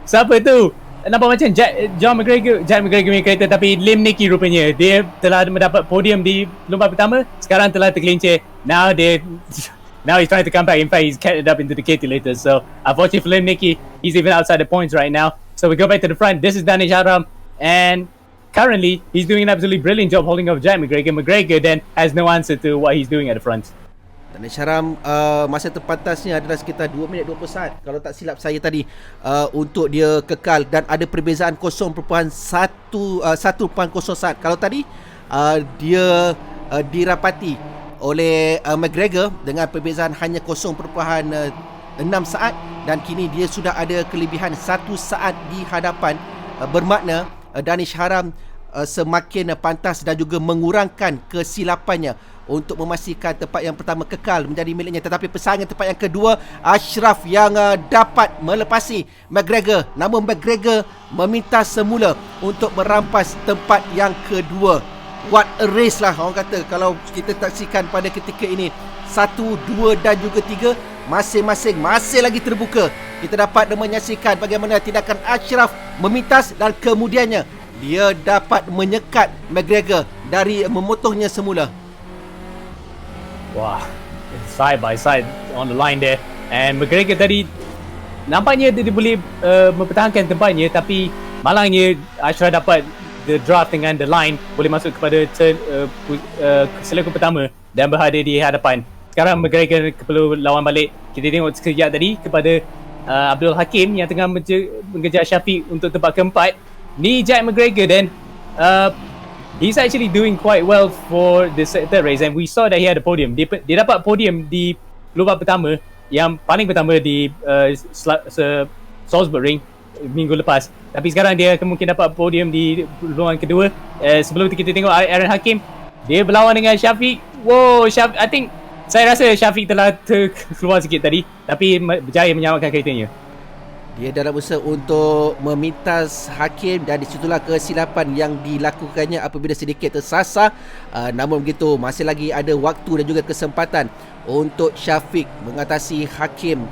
Siapa tu? Nampak macam Jack McGregor punya kereta, tapi Lim Nicky rupanya. Dia telah mendapat podium di lomba pertama, sekarang telah tergelincir. Now he's trying to come back. In fact, he's carried up into the KT later. So unfortunately for Lim Nicky, he's even outside the points right now. So we go back to the front. This is Danish Ahram, and currently he's doing an absolutely brilliant job holding off Jack McGregor. McGregor then has no answer to what he's doing at the front. Danish Ahram masa terpantasnya adalah sekitar 2 minit 20 saat kalau tak silap saya tadi, untuk dia kekal, dan ada perbezaan 0.1 saat. Kalau tadi dia dirapati oleh McGregor dengan perbezaan hanya 0.6 saat, dan kini dia sudah ada kelebihan 1 saat di hadapan. Bermakna Danish Ahram semakin pantas dan juga mengurangkan kesilapannya untuk memastikan tempat yang pertama kekal menjadi miliknya. Tetapi persaingan tempat yang kedua, Ashraf yang dapat melepasi McGregor. Namun McGregor meminta semula untuk merampas tempat yang kedua. What a race lah orang kata kalau kita saksikan pada ketika ini. 1, 2 dan juga 3 masing-masing masih lagi terbuka. Kita dapat menyaksikan bagaimana tindakan Ashraf memintas dan kemudiannya dia dapat menyekat McGregor dari memotongnya semula. Wah, side by side on the line there. And McGregor tadi nampaknya dia boleh mempertahankan tempatnya, tapi malangnya Ashraf dapat the draft dengan the line, boleh masuk kepada turn seleku pertama dan berada di hadapan. Sekarang McGregor perlu lawan balik. Kita tengok sekejap tadi kepada Abdul Hakim yang tengah mengejar Syafiq untuk tempat keempat. Ni Jack McGregor dan he's actually doing quite well for the third race, and we saw that he had a podium. Dia dapat podium di lomba pertama, yang paling pertama di Salzburg Ring minggu lepas. Tapi sekarang dia mungkin dapat podium di lomba kedua. Sebelum itu kita tengok Aaron Hakim, dia berlawan dengan Syafiq. Wow, saya rasa Syafiq telah keluar sikit tadi, tapi berjaya menyelamatkan keretanya. Dia dalam usaha untuk memintas Hakim, dan disitulah kesilapan yang dilakukannya apabila sedikit tersasar. Namun begitu masih lagi ada waktu dan juga kesempatan untuk Syafiq mengatasi Hakim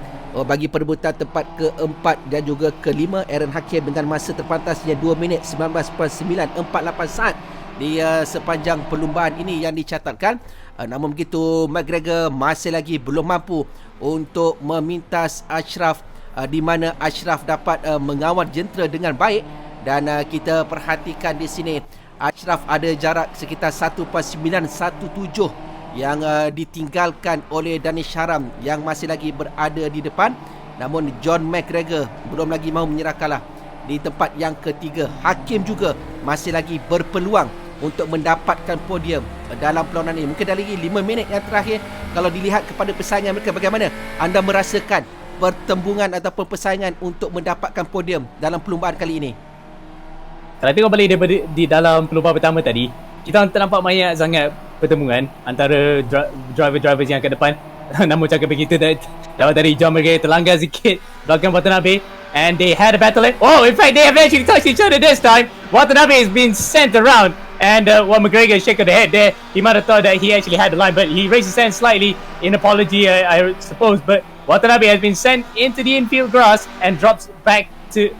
bagi perebutan tempat keempat dan juga kelima. Aaron Hakim dengan masa terpantasnya 2 minit 19.948 saat di sepanjang perlumbaan ini yang dicatatkan. Namun begitu McGregor masih lagi belum mampu untuk memintas Ashraf, di mana Ashraf dapat mengawal jentera dengan baik. Dan kita perhatikan di sini Ashraf ada jarak sekitar 1.917 yang ditinggalkan oleh Danish Ahram yang masih lagi berada di depan. Namun John McGregor belum lagi mahu menyerahkanlah di tempat yang ketiga. Hakim juga masih lagi berpeluang untuk mendapatkan podium dalam perlawanan ini. Mungkin dari 5 minit yang terakhir, kalau dilihat kepada persaingan mereka, bagaimana anda merasakan pertembungan ataupun persaingan untuk mendapatkan podium dalam perlumbaan kali ini? Kalau tengok balik daripada di dalam perlumbaan pertama tadi, kita tak nampak banyak sangat pertembungan antara driver-drivers yang kat depan. Namun cakap begitu dapat dari John McGregor terlanggar sikit belakang Watanabe, and they had a battle. Oh, in fact, they have actually touched each other this time. Watanabe is being sent around, and McGregor shaking the head there. He might have thought that he actually had the line, but he raised his hand slightly in apology, I suppose. But Watanabe has been sent into the infield grass and drops back to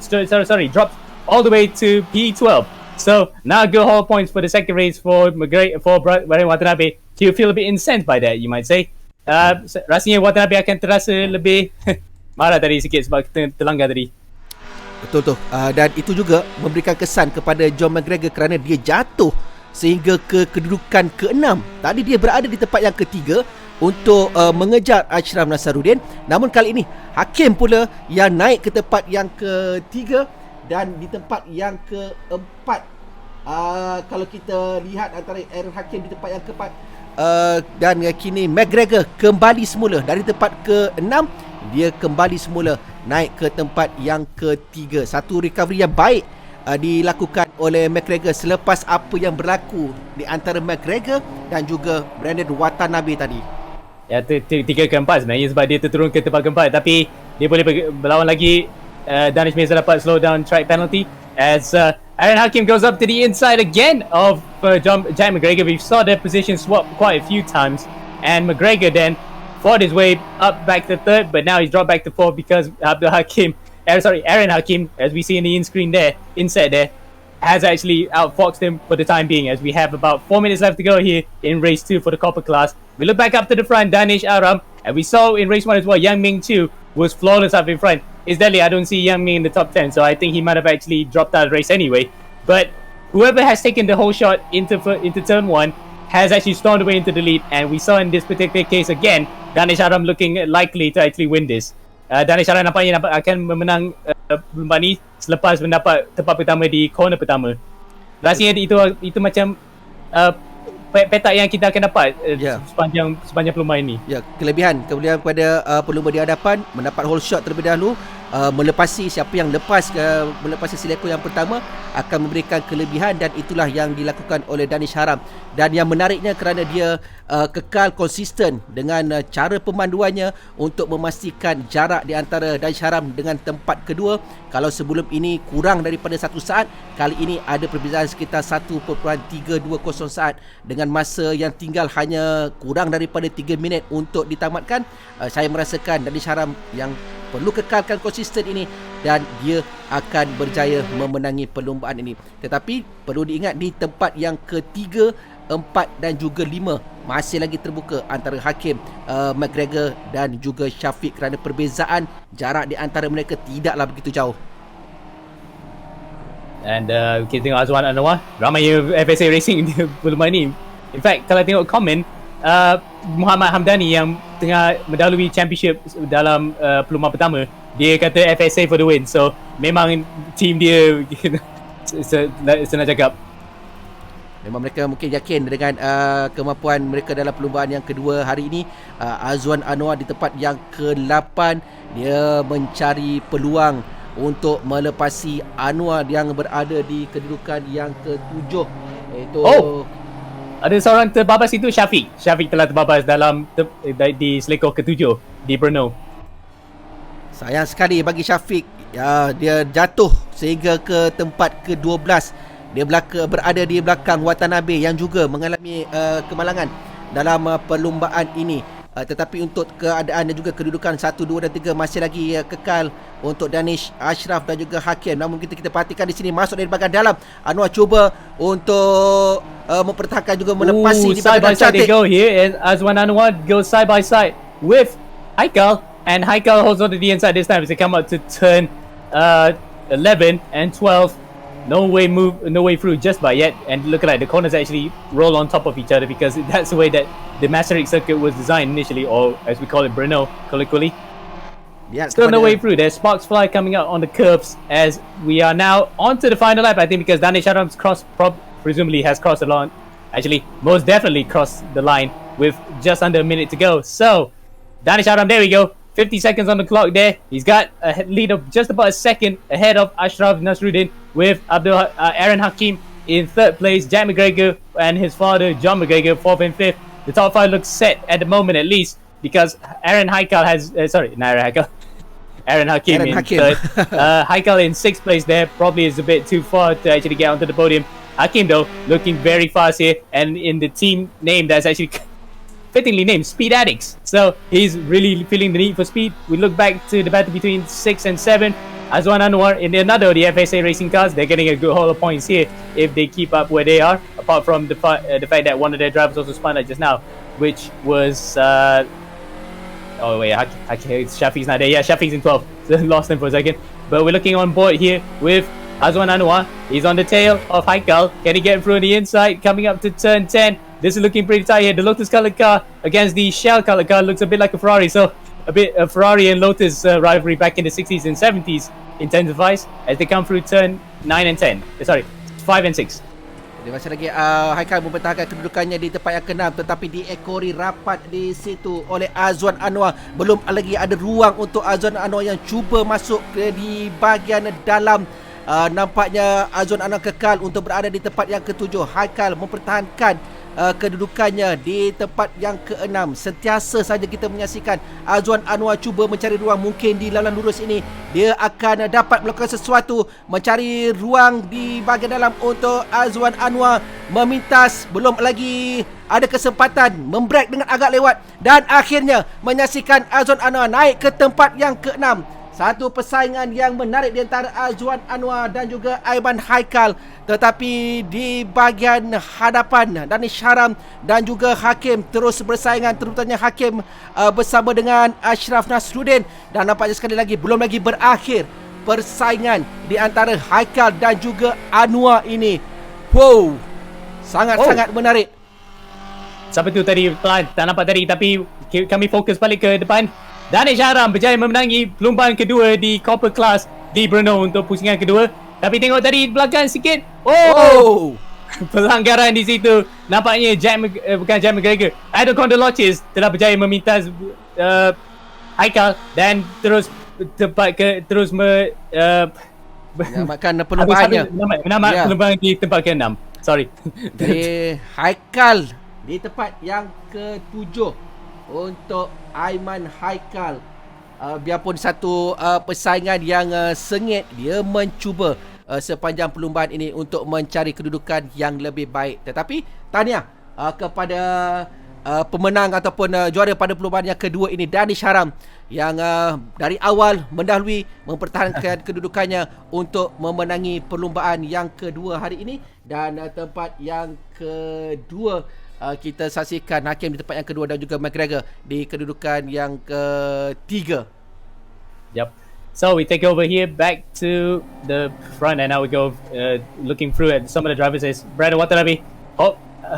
drops all the way to P12. So now good whole points for the second race for McGregor, for Brian Watanabe. Do you feel a bit incensed by that, you might say? Rasanya Watanabe akan terasa lebih marah tadi sikit sebab kita terlanggar tadi. Betul tu. Dan itu juga memberikan kesan kepada John McGregor kerana dia jatuh sehingga ke kedudukan ke-6. Tadi dia berada di tempat yang ketiga untuk mengejar Ahram Nasaruddin. Namun kali ini Hakim pula yang naik ke tempat yang ketiga, dan di tempat yang keempat kalau kita lihat antara Aaron Hakim di tempat yang keempat, dan kini McGregor kembali semula dari tempat ke-6, dia kembali semula naik ke tempat yang ketiga. Satu recovery yang baik dilakukan oleh McGregor selepas apa yang berlaku di antara McGregor dan juga Brandon Watanabe tadi. Ya, tiga keempat sebenarnya sebab dia terturun ke tempat keempat, tapi dia boleh berlawan lagi. Danish Ahram dapat slow down track penalty as Aaron Hakim goes up to the inside again of Jack McGregor. We saw their position swap quite a few times, and McGregor then fought his way up back to third, but now he's dropped back to fourth because Aaron Hakim, as we see in the inset there, has actually outfoxed him for the time being, as we have about 4 minutes left to go here in race 2 for the copper class. We look back up to the front, Danish Ahram, and we saw in race 1 as well, Yang Ming too was flawless up in front. Incidentally, I don't see Yang Ming in the top 10, so I think he might have actually dropped out of the race anyway. But whoever has taken the whole shot into turn 1 has actually stormed away into the lead, and we saw in this particular case again, Danish Ahram looking likely to actually win this. Danish Ahram nampaknya akan memenang perlombaan ni selepas mendapat tempat pertama di corner pertama. Rasanya itu macam petak yang kita akan dapat sepanjang perlombaan ini. Ya, kelebihan pada pelumba di hadapan mendapat whole shot terlebih dahulu, melepasi siapa yang melepasi sileko yang pertama akan memberikan kelebihan, dan itulah yang dilakukan oleh Danish Ahram. Dan yang menariknya kerana dia kekal konsisten dengan cara pemanduannya untuk memastikan jarak di antara Danish Ahram dengan tempat kedua. Kalau sebelum ini kurang daripada 1 saat, kali ini ada perbezaan sekitar 1.320 saat dengan masa yang tinggal hanya kurang daripada 3 minit untuk ditamatkan. Saya merasakan Danish Ahram yang perlu kekalkan konsisten ini, dan dia akan berjaya memenangi perlombaan ini. Tetapi perlu diingat di tempat yang ketiga, 4 dan juga 5 masih lagi terbuka antara Hakim, McGregor dan juga Syafiq, kerana perbezaan jarak di antara mereka tidaklah begitu jauh. And kita tengok Azwan Anwar, ramai FSA Racing di perlombaan ini. In fact, kalau tengok komen Muhammad Hamdani yang tengah mendahului championship dalam perlombaan pertama, dia kata FSA for the win. So memang team dia senang cakap. Memang mereka mungkin yakin dengan kemampuan mereka dalam perlombaan yang kedua hari ini. Azwan Anwar di tempat yang ke-8, dia mencari peluang untuk melepasi Anwar yang berada di kedudukan yang ke-7, iaitu ada seorang terbabas itu, Syafiq telah terbabas dalam di selekor ke-7 di Brno. Sayang sekali bagi Syafiq, dia jatuh sehingga ke tempat ke-12. Dia berada di belakang Watanabe yang juga mengalami kemalangan dalam perlombaan ini. Tetapi untuk keadaan dan juga kedudukan 1, 2 dan 3 masih lagi kekal untuk Danish Ahram dan juga Hakim. Namun kita perhatikan di sini, masuk dari bahagian dalam, Anwar cuba untuk mempertahankan juga melepasi di side by bahagian side cantik. they go here, and Azwan Anwar goes side by side with Haikal, and Haikal holds on to the inside this time as they come up to turn 11 and 12. No way through just by yet, and look at that, the corners actually roll on top of each other because that's the way that the Maastricht circuit was designed initially, or as we call it, Brno colloquially. Still no way through. There's sparks fly coming out on the curves as we are now on to the final lap, I think, because Danish Ahram's presumably has crossed the line. Actually, most definitely crossed the line with just under a minute to go. So Danish Ahram, there we go, 50 seconds on the clock there. He's got a lead of just about a second ahead of Ashraf Nasruddin, with Aaron Hakim in third place, Jack McGregor and his father John McGregor fourth and fifth. The top five looks set at the moment, at least, because Aaron Hakim in third. Haikal in sixth place there, probably is a bit too far to actually get onto the podium. Hakim, though, looking very fast here, and in the team name that's actually fittingly named Speed Addicts. So he's really feeling the need for speed. We look back to the battle between 6 and 7. Azwan Anwar in another of the FSA racing cars. They're getting a good haul of points here if they keep up where they are, apart from the fact that one of their drivers also spun out just now, which was... oh wait, Shafiq's not there. Yeah, Shafiq's in 12. So lost him for a second. But we're looking on board here with Azwan Anwar. He's on the tail of Haikal. Can he get through on the inside? Coming up to turn 10. This is looking pretty tight here. The Lotus colored car against the Shell colored car looks a bit like a Ferrari. So a bit of Ferrari and Lotus rivalry back in the 60s and 70s intensifies as they come through turn 9 and 10. Sorry, 5 and 6. Dia masih lagi Haikal mempertahankan kedudukannya di tempat yang ke-6, tetapi diekori rapat di situ oleh Azwan Anwar. Belum lagi ada ruang untuk Azwan Anwar yang cuba masuk di bahagian dalam. Nampaknya Azwan Anwar kekal untuk berada di tempat yang ke-7. Haikal mempertahankan kedudukannya di tempat yang ke-6. Sentiasa saja kita menyaksikan Azwan Anwar cuba mencari ruang. Mungkin di laluan lurus ini dia akan dapat melakukan sesuatu, mencari ruang di bahagian dalam untuk Azwan Anwar memintas. Belum lagi ada kesempatan membrake dengan agak lewat, dan akhirnya menyaksikan Azwan Anwar naik ke tempat yang ke-6. Satu persaingan yang menarik di antara Azwan Anwar dan juga Aiman Haikal. Tetapi di bahagian hadapan, Danish Ahram dan juga Hakim terus bersaingan, terutamanya Hakim bersama dengan Ashraf Nasruddin. Dan nampaknya sekali lagi belum lagi berakhir persaingan di antara Haikal dan juga Anwar ini. Wow, sangat-sangat menarik. Sampai tu tadi tak nampak tadi, tapi kami fokus balik ke depan. Danish Ahram berjaya memenangi perlumbaan kedua di Copper Class di Brno untuk pusingan kedua. Tapi tengok tadi belakang sikit. Oh! Pelanggaran di situ. Nampaknya bukan Jack McGregor, Abdul Yazid telah berjaya memintas Haikal dan terus menamatkan perlumbaannya. Menamat perlumbaan di tempat ke-6. Sorry. Jadi Haikal di tempat yang ke-7 untuk Aiman Haikal. Biarpun satu persaingan yang sengit, dia mencuba sepanjang perlumbaan ini untuk mencari kedudukan yang lebih baik. Tetapi tahniah kepada pemenang ataupun juara pada perlumbaan yang kedua ini, Danish Ahram, yang dari awal mendahului, mempertahankan kedudukannya untuk memenangi perlumbaan yang kedua hari ini. Dan tempat yang kedua kita saksikan Hakim di tempat yang kedua dan juga McGregor di kedudukan yang ketiga. Yep. So we take over here back to the front, and now we go looking through at some of the drivers. As Brandon Watanabe,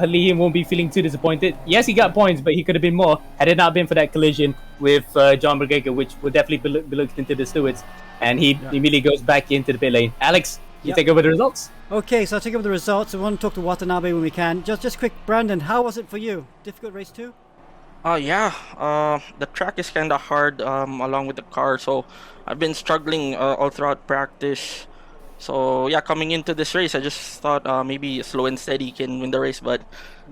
he won't be feeling too disappointed. Yes, he got points, but he could have been more had it not been for that collision with John McGregor, which will definitely be looked into the stewards. And he immediately goes back into the pit lane. Alex, you take over the results? Okay, so I'll take over the results. I want to talk to Watanabe when we can. Just quick, Brandon, how was it for you? Difficult race too? Yeah. The track is kind of hard along with the car, so I've been struggling all throughout practice. So yeah, coming into this race, I just thought maybe slow and steady can win the race. But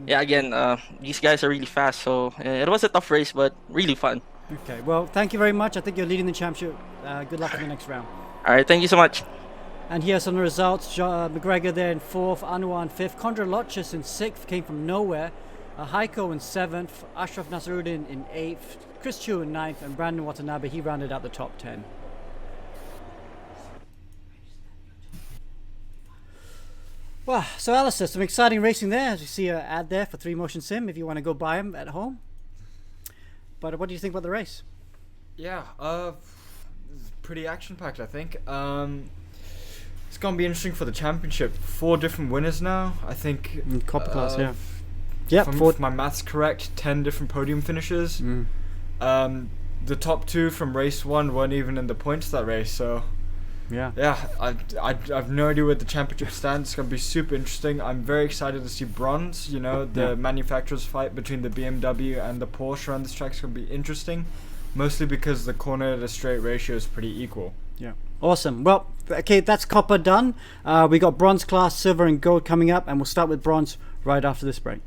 yeah, again, these guys are really fast, so it was a tough race, but really fun. Okay, well, thank you very much. I think you're leading the championship. Good luck in the next round. All right, thank you so much. And here's some results. McGregor there in 4th, Anwar in 5th, Kondralochis in 6th, came from nowhere. Haiko in 7th, Ashraf Nasruddin in 8th, Chris Chu in 9th, and Brandon Watanabe, he rounded out the top 10. Well, so Alistair, some exciting racing there. As you see an ad there for 3 Motion Sim if you want to go buy them at home. But what do you think about the race? Yeah, pretty action-packed, I think. It's going to be interesting for the championship. 4 different winners now, I think. In Copper Class, yeah. Yep, if my math's correct, 10 different podium finishes. The top 2 from race 1 weren't even in the points of that race, so... Yeah, I've no idea where the championship stands. It's going to be super interesting. I'm very excited to see bronze. The manufacturers fight between the BMW and the Porsche around this track is going to be interesting. mostly because the corner to straight ratio is pretty equal. Yeah. Awesome. Well, okay, that's copper done. We got bronze class, silver and gold coming up, and we'll start with bronze right after this break.